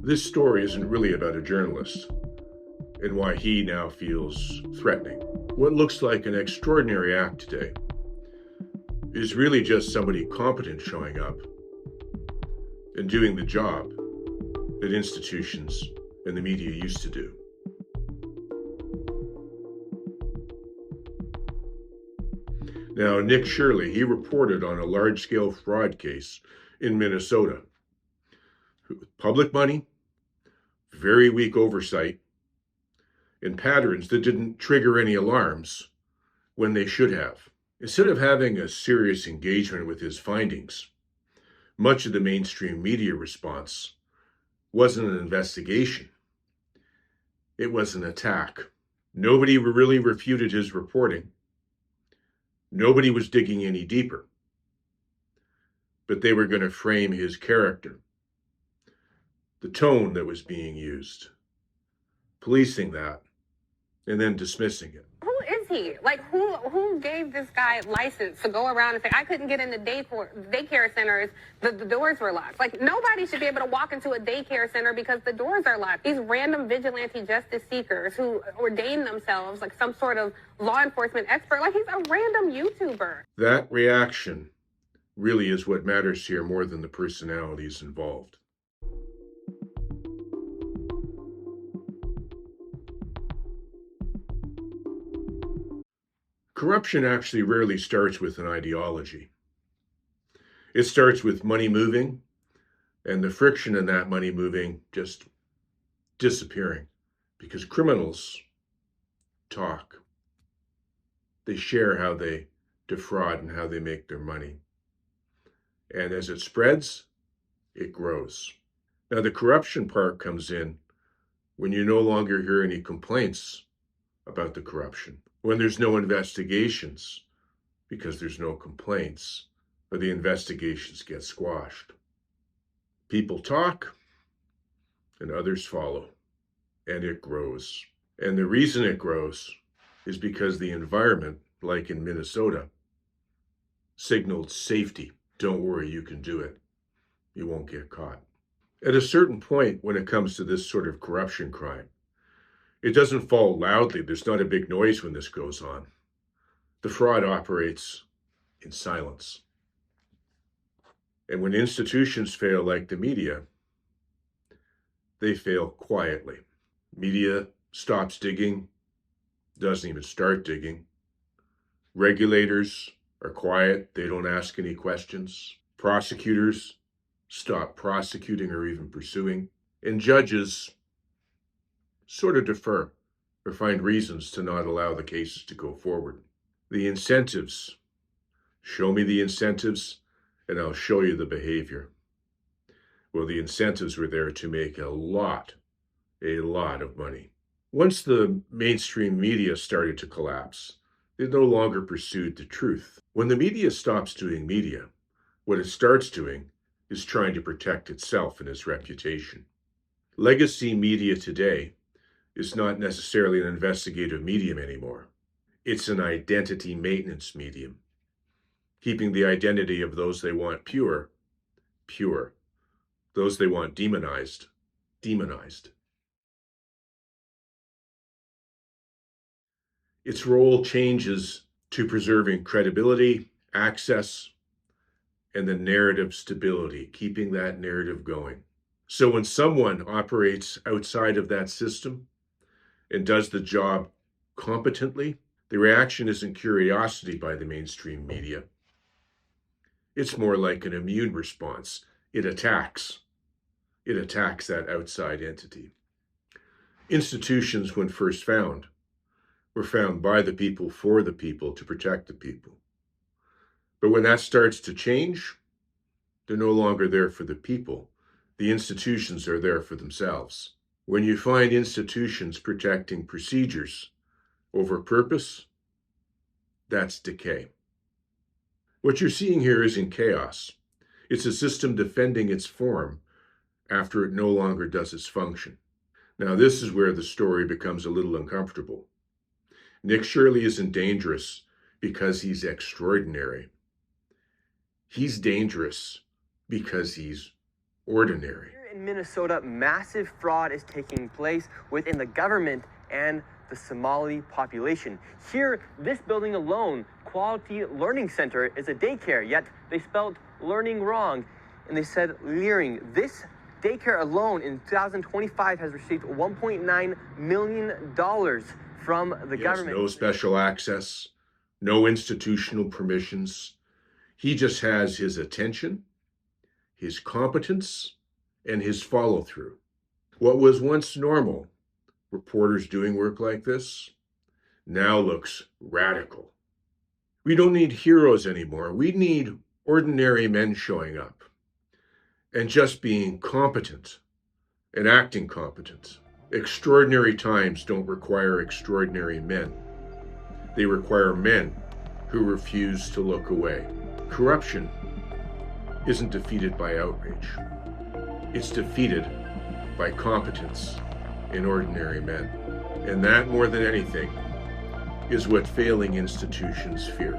This story isn't really about a journalist and why he now feels threatening. What looks like an extraordinary act today is really just somebody competent showing up and doing the job that institutions and the media used to do. Now, Nick Shirley, he reported on a large-scale fraud case in Minnesota. Public money, very weak oversight, and patterns that didn't trigger any alarms when they should have. Instead of having a serious engagement with his findings, much of the mainstream media response wasn't an investigation. It was an attack. Nobody really refuted his reporting. Nobody was digging any deeper. But they were going to frame his character, the tone that was being used, policing that, and then dismissing it. Who is he? Like, who gave this guy license to go around and say, I couldn't get into daycare centers, the doors were locked? Like, nobody should be able to walk into a daycare center because the doors are locked. These random vigilante justice seekers who ordain themselves like some sort of law enforcement expert, like he's a random YouTuber. That reaction really is what matters here more than the personalities involved. Corruption actually rarely starts with an ideology. It starts with money moving and the friction in that money moving just disappearing because criminals talk. They share how they defraud and how they make their money. And as it spreads, it grows. Now, the corruption part comes in when you no longer hear any complaints about the corruption, when there's no investigations because there's no complaints, or the investigations get squashed. People talk and others follow, and it grows. And the reason it grows is because the environment, like in Minnesota, signaled safety. Don't worry, you can do it. You won't get caught. At a certain point, when it comes to this sort of corruption crime, it doesn't fall loudly. There's not a big noise when this goes on. The fraud operates in silence. And when institutions fail like the media, they fail quietly. Media stops digging, doesn't even start digging. Regulators are quiet. They don't ask any questions. Prosecutors stop prosecuting or even pursuing. And judges sort of defer or find reasons to not allow the cases to go forward. The incentives. Show me the incentives and I'll show you the behavior. Well, the incentives were there to make a lot of money. Once the mainstream media started to collapse, they no longer pursued the truth. When the media stops doing media, what it starts doing is trying to protect itself and its reputation. Legacy media today is not necessarily an investigative medium anymore. It's an identity maintenance medium, keeping the identity of those they want pure, pure. Those they want demonized, demonized. Its role changes to preserving credibility, access, and the narrative stability, keeping that narrative going. So when someone operates outside of that system and does the job competently, the reaction isn't curiosity by the mainstream media. It's more like an immune response. It attacks. It attacks that outside entity. Institutions, when first found, were found by the people for the people to protect the people. But when that starts to change, they're no longer there for the people. The institutions are there for themselves. When you find institutions protecting procedures over purpose, that's decay. What you're seeing here isn't chaos. It's a system defending its form after it no longer does its function. Now, this is where the story becomes a little uncomfortable. Nick Shirley isn't dangerous because he's extraordinary. He's dangerous because he's ordinary. In Minnesota, massive fraud is taking place within the government and the Somali population. Here, this building alone, Quality Learning Center, is a daycare, yet they spelled learning wrong, and they said leering. This daycare alone in 2025 has received $1.9 million from the government. No special access, no institutional permissions. He just has his attention, his competence, and his follow-through. What was once normal, reporters doing work like this, now looks radical. We don't need heroes anymore. We need ordinary men showing up and just being competent and acting competent. Extraordinary times don't require extraordinary men. They require men who refuse to look away. Corruption isn't defeated by outrage. It's defeated by competence in ordinary men. And that, more than anything, is what failing institutions fear.